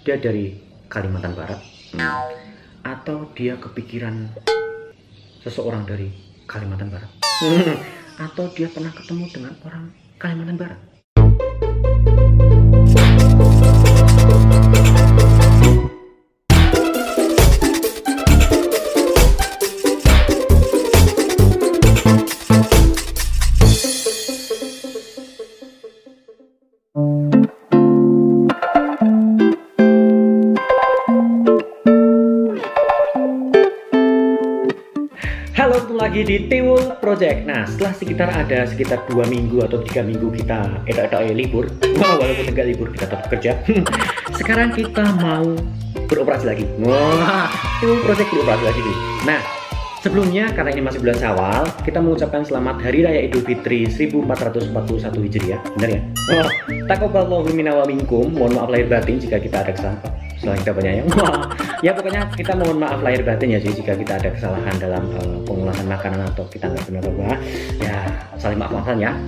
dia dari Kalimantan Barat, atau dia kepikiran seseorang dari Kalimantan Barat, atau dia pernah ketemu dengan orang Kalimantan Barat. Halo, ketemu lagi di Tiwul Project. Nah, setelah sekitar 2 minggu atau 3 minggu kita libur, walaupun enggak libur kita tetap kerja. Sekarang kita mau beroperasi lagi. Wah, Tiwul Project beroperasi lagi nih. Nah, sebelumnya karena ini masih bulan Syawal, kita mengucapkan selamat Hari Raya Idul Fitri 1441 Hijriah. Benar ya? Oh, taqabbalallahu minna wa minkum. Mohon maaf lahir batin jika kita ada kesalahan. Selain kita penyayang, ya pokoknya kita mohon maaf lahir batin ya sih jika kita ada kesalahan dalam pengolahan makanan atau kita nggak benar-benar ya saling maaf-maafan ya.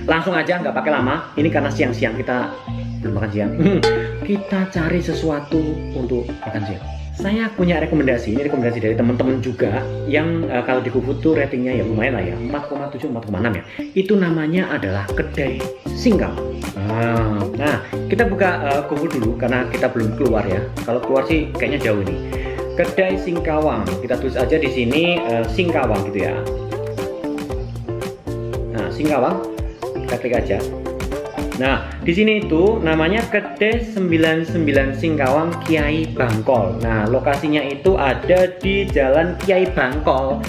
Langsung aja nggak pakai lama. Ini karena siang-siang kita belum makan siang. Kita cari sesuatu untuk makan siang. Saya punya rekomendasi, ini rekomendasi dari teman-teman juga yang kalau di GoFood tuh ratingnya ya lumayan lah ya, 4,7, 4,6 ya. Itu namanya adalah Kedai Singkawang. Nah, kita buka GoFood dulu karena kita belum keluar ya. Kalau keluar sih kayaknya jauh nih. Kedai Singkawang, kita tulis aja di sini Singkawang gitu ya. Nah, Singkawang, kita klik aja. Nah, di sini itu namanya Kedai 99 Singkawang Kiai Bangkol. Nah, lokasinya itu ada di Jalan Kiai Bangkol,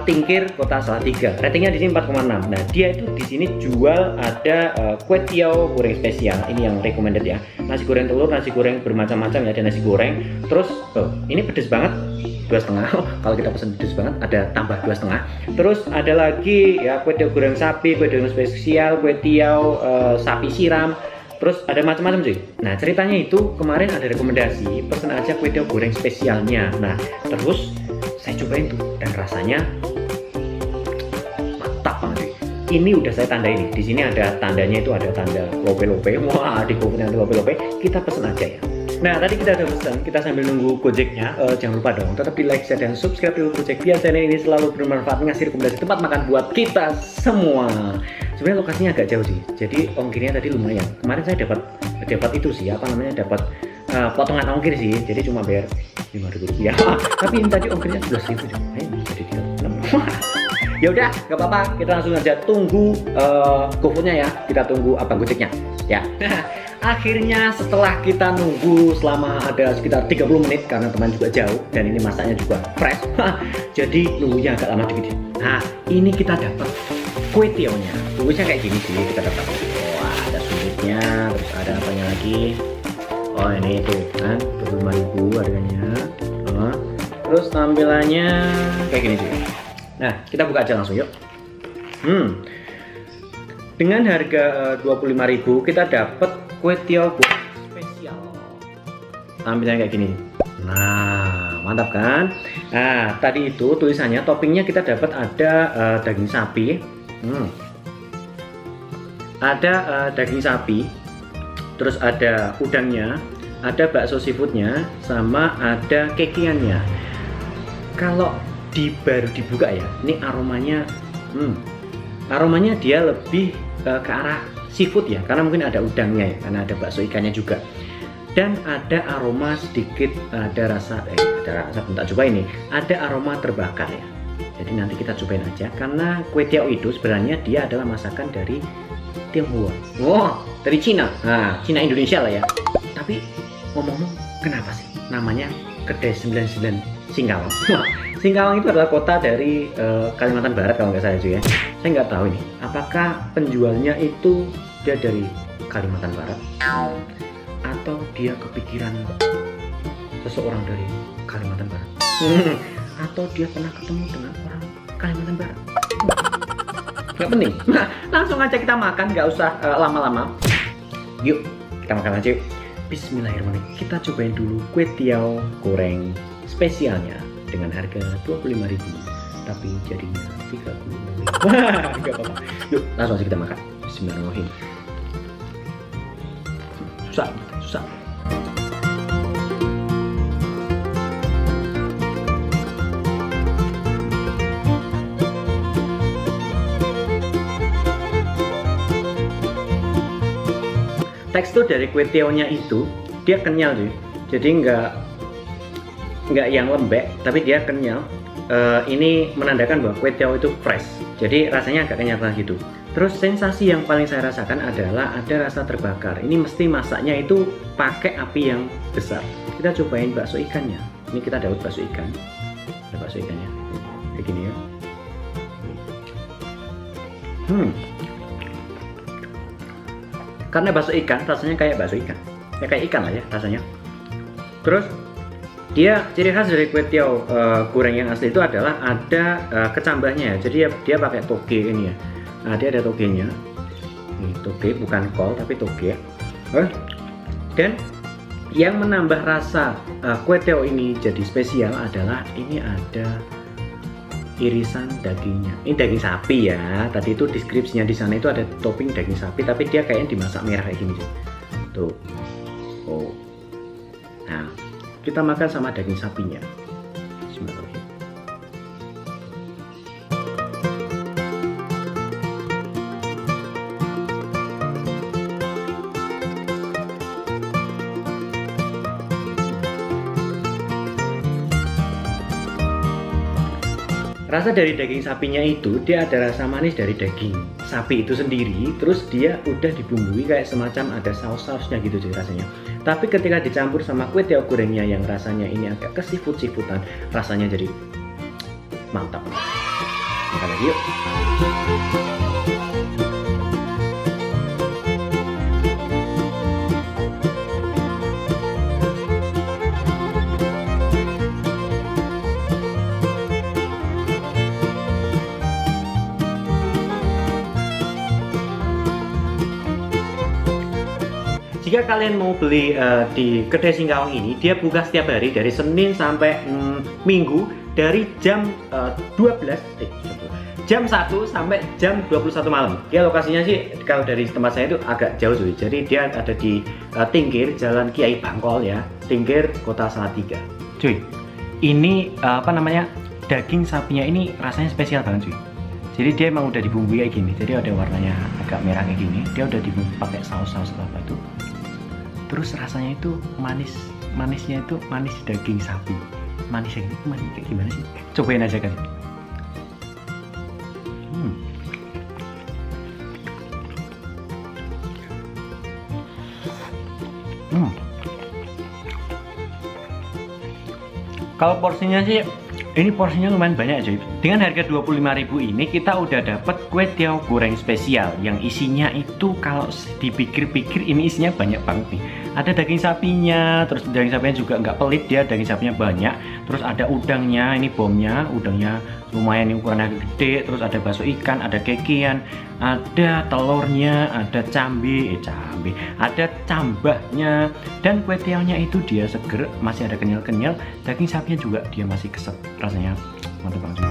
Tingkir, Kota Salatiga. Ratingnya di sini 4,6. Nah, dia itu di sini jual ada kue tiaw goreng spesial. Ini yang recommended ya. Nasi goreng telur, nasi goreng bermacam-macam ya, ada nasi goreng. Terus, ini pedes banget. 2,5. Kalau kita pesen pedes banget ada tambah 2,5. Terus ada lagi ya kue tiaw goreng sapi, kue tiaw spesial, kue tiaw sapi siram. Terus ada macam-macam sih. Nah, ceritanya itu kemarin ada rekomendasi pesen aja kue tiaw goreng spesialnya. Nah, terus saya cobain tuh dan rasanya mantap banget. Ini udah saya tandai nih. Di sini ada tandanya itu ada tanda lope-lope. Wah, di GoFood ada lope-lope. Kita pesen aja ya. Nah, tadi kita udah pesan, kita sambil nunggu Gojeknya. Jangan lupa dong, tetap di like, share, dan subscribe Tiwul Project. Biar channel ini selalu bermanfaat, ngasih rekomendasi tempat makan buat kita semua. Sebenarnya lokasinya agak jauh sih, jadi ongkirnya tadi lumayan. Kemarin saya dapat itu sih, apa namanya, dapat potongan ongkir sih, jadi cuma bayar 5.000 rupiah. Tapi ini tadi ongkirnya 11.000 deh. Jadi 36. Ya udah, nggak apa-apa, kita langsung aja tunggu GoFoodnya ya. Kita tunggu apa Gojeknya ya. Akhirnya setelah kita nunggu selama ada sekitar 30 menit karena teman juga jauh dan ini masaknya juga fresh. Jadi nunggunya agak lama dikit. Nah, ini kita dapat kue tiawnya. Tulisnya kayak gini sih kita dapat. Wah, ada sulitnya, terus ada apanya lagi? Oh, ini itu kan 25.000 harganya. Terus tampilannya kayak gini sih. Nah, kita buka aja langsung yuk. Dengan harga 25.000 kita dapat kue tiaw spesial. Tampilannya kayak gini. Nah, mantap kan? Nah, tadi itu tulisannya toppingnya kita dapat ada daging sapi. Ada daging sapi. Terus ada udangnya, ada bakso seafoodnya, sama ada kekiannya. Kalau baru dibuka ya, ini aromanya aromanya dia lebih ke arah seafood ya, karena mungkin ada udangnya ya, karena ada bakso ikannya juga, dan ada aroma sedikit, ada rasa bentar coba ini, ada aroma terbakar ya. Jadi nanti kita cobain aja, karena kue tiaw itu sebenarnya dia adalah masakan dari Tionghoa. Wah, dari Cina. Nah, Cina Indonesia lah ya. Tapi ngomong-ngomong, kenapa sih namanya Kedai 99 Singkawang? Singkawang itu adalah kota dari Kalimantan Barat kalau nggak salah itu ya. Saya nggak tahu nih, apakah penjualnya itu dia dari Kalimantan Barat atau dia kepikiran seseorang dari Kalimantan Barat, atau dia pernah ketemu dengan orang Kalimantan Barat. Nggak penting. Nah, langsung aja kita makan, nggak usah lama-lama. Yuk, kita makan aja yuk. Bismillahirrahmanirrahim. Kita cobain dulu kue tiaw goreng spesialnya dengan harga 25.000, tapi jadinya 30. Wah, nggak apa-apa. Yuk, langsung aja kita makan. Bismillahirrahmanirrahim. Susah. tekstur dari kue tiaonya itu dia kenyal cuy. Jadi nggak yang lembek, tapi dia kenyal. Ini menandakan bahwa kue tiao itu fresh. Jadi rasanya agak kenyal gitu. Terus sensasi yang paling saya rasakan adalah ada rasa terbakar. Ini mesti masaknya itu pakai api yang besar. Kita cobain bakso ikannya. Ini kita dapat bakso ikan. Ada bakso ikannya. Kayak gini ya. Karena bakso ikan rasanya kayak bakso ikan. Ya kayak ikan lah ya rasanya. Terus dia ciri khas dari kue tiao goreng yang asli itu adalah ada kecambahnya. Jadi dia pakai toge ini ya. Nah, dia ada togenya. Ini toge bukan kol tapi toge. Dan yang menambah rasa kue tiao ini jadi spesial adalah ini ada irisan dagingnya. Ini daging sapi ya. Tadi itu deskripsinya di sana itu ada topping daging sapi, tapi dia kayaknya dimasak merah kayak gini. Tuh. Oh. Nah, kita makan sama daging sapinya. Bismillahirrahmanirrahim. Rasa dari daging sapinya itu dia ada rasa manis dari daging sapi itu sendiri, terus dia udah dibumbui kayak semacam ada saus-sausnya gitu jadi rasanya. Tapi ketika dicampur sama kue tiao gorengnya yang rasanya ini agak ke seafood-seafoodan, rasanya jadi mantap. Makan lagi yuk. Jika kalian mau beli di kedai Singkawang ini, dia buka setiap hari dari Senin sampai Minggu dari jam 1 sampai jam 21 malam. Dia lokasinya sih kalau dari tempat saya itu agak jauh cuy. Jadi dia ada di Tingkir Jalan Kiai Bangkol ya, Tingkir Kota Salatiga. Cuy, ini apa namanya, daging sapinya ini rasanya spesial banget cuy. Jadi dia emang udah dibumbui kayak gini. Jadi ada warnanya agak merah kayak gini. Dia udah dibumbui pakai saus-saus apa itu. Terus rasanya itu manisnya itu manis daging sapi. Manis yang itu manis kayak gimana sih? Cobain aja kan. Kalau porsinya sih, ini porsinya lumayan banyak cuy. Dengan harga 25.000 ini kita udah dapet kue tiao goreng spesial yang isinya itu kalau dipikir-pikir ini isinya banyak banget nih. Ada daging sapinya, terus daging sapinya juga nggak pelit dia, daging sapinya banyak. Terus ada udangnya, ini bomnya, udangnya lumayan ukurannya gede. Terus ada bakso ikan, ada kekian, ada telurnya, ada cabai, ada cambahnya. Dan kue tiaonya itu dia seger, masih ada kenyal-kenyal. Daging sapinya juga dia masih keset, rasanya mantap banget.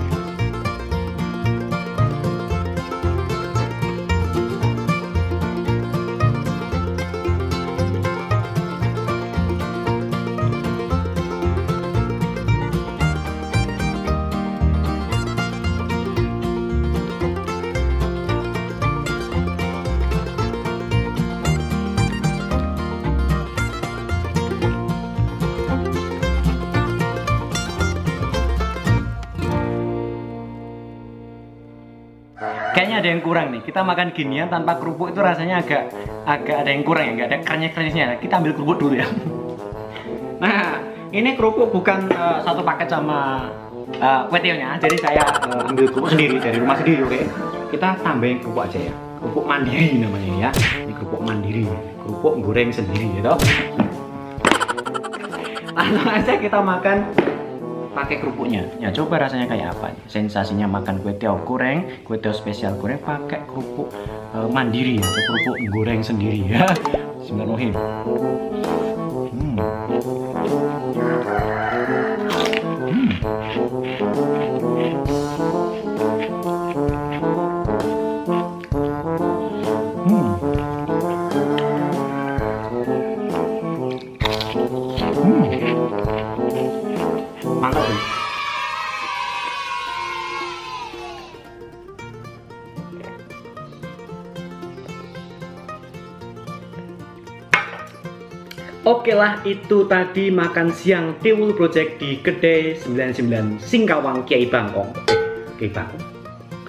Kayaknya ada yang kurang nih. Kita makan ginian tanpa kerupuk itu rasanya agak ada yang kurang ya, nggak ada krenyes-krenyesnya. Kita ambil kerupuk dulu ya. Nah, ini kerupuk bukan satu paket sama kue tiaonya. Jadi saya ambil kerupuk sendiri dari rumah sendiri, oke? Kita tambahin kerupuk aja ya. Kerupuk mandiri namanya ya. Ini kerupuk mandiri, kerupuk goreng sendiri gitu. Langsung aja kita makan pakai kerupuknya. Ya coba rasanya kayak apa nih. Sensasinya makan kue tiao goreng, kue tiao spesial goreng pakai kerupuk mandiri atau kerupuk goreng sendiri ya. Bismillahirrahmanirrahim. Mantap nih. Oke lah, itu tadi makan siang Tiwul Project di Kedai 99 Singkawang Kiai Bangkong. Kiai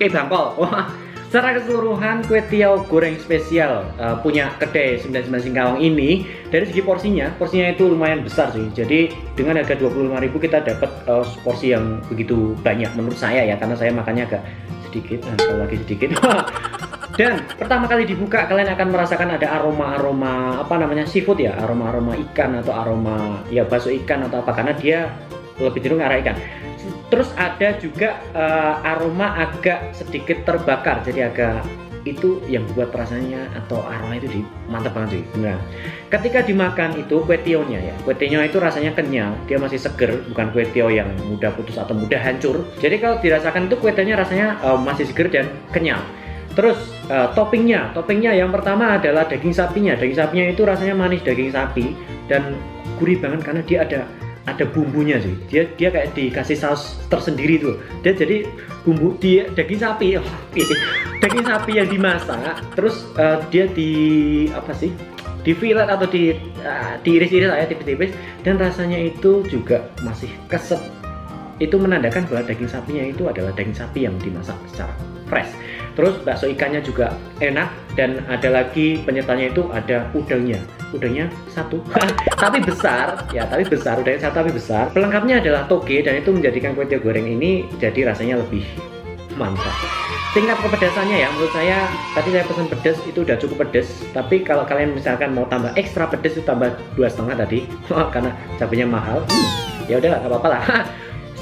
Bangkol. Wah, secara keseluruhan kue tiaw goreng spesial punya Kedai 99 Singkawang ini dari segi porsinya itu lumayan besar sih. Jadi dengan harga 25.000 kita dapat porsi yang begitu banyak menurut saya ya, karena saya makannya agak sedikit, kalau lagi sedikit. Dan pertama kali dibuka kalian akan merasakan ada aroma-aroma apa namanya seafood ya, aroma-aroma ikan atau aroma ya bakso ikan atau apa, karena dia lebih cenderung arah ikan. Terus ada juga aroma agak sedikit terbakar, jadi agak itu yang buat rasanya atau aroma itu mantap banget sih. Nah, ketika dimakan itu kue tionya ya, kue tionya itu rasanya kenyal, dia masih seger, bukan kue tio yang mudah putus atau mudah hancur. Jadi kalau dirasakan itu kue tionya rasanya masih seger dan kenyal. Terus toppingnya yang pertama adalah daging sapinya. Daging sapinya itu rasanya manis daging sapi dan gurih banget karena dia ada bumbunya sih. Dia kayak dikasih saus tersendiri tuh. Dia jadi bumbu dia daging sapi. Daging sapi yang dimasak, terus dia di filet atau diiris-iris ya tipis-tipis, dan rasanya itu juga masih keset. Itu menandakan bahwa daging sapinya itu adalah daging sapi yang dimasak secara fresh. Terus bakso ikannya juga enak, dan ada lagi penyertanya itu ada udangnya satu tapi besar, udangnya satu tapi besar. Pelengkapnya adalah toge, dan itu menjadikan kue tiaw goreng ini jadi rasanya lebih mantap. Tingkat kepedasannya ya, menurut saya tadi saya pesan pedas itu udah cukup pedas, tapi kalau kalian misalkan mau tambah ekstra pedas itu tambah 2,5 tadi karena cabenya mahal. Ya udah nggak apa-apa lah.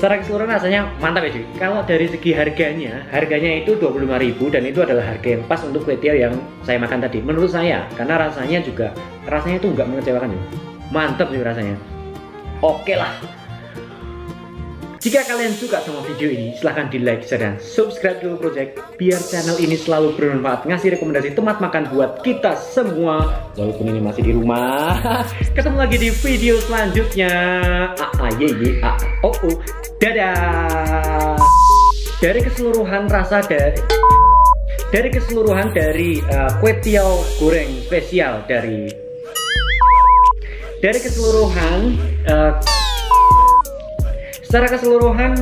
Secara keseluruhan rasanya mantap ya cuy. Kalau dari segi harganya itu 25.000, dan itu adalah harga yang pas untuk kue tiaw yang saya makan tadi menurut saya, karena rasanya itu nggak mengecewakan ya. Mantap sih rasanya. Oke lah. Jika kalian suka sama video ini, silahkan di like, share, dan subscribe dulu Project, biar channel ini selalu bermanfaat, ngasih rekomendasi tempat makan buat kita semua, walaupun ini masih di rumah. Ketemu lagi di video selanjutnya. Dadah. Dari keseluruhan dari kue tiaw goreng spesial dari secara keseluruhan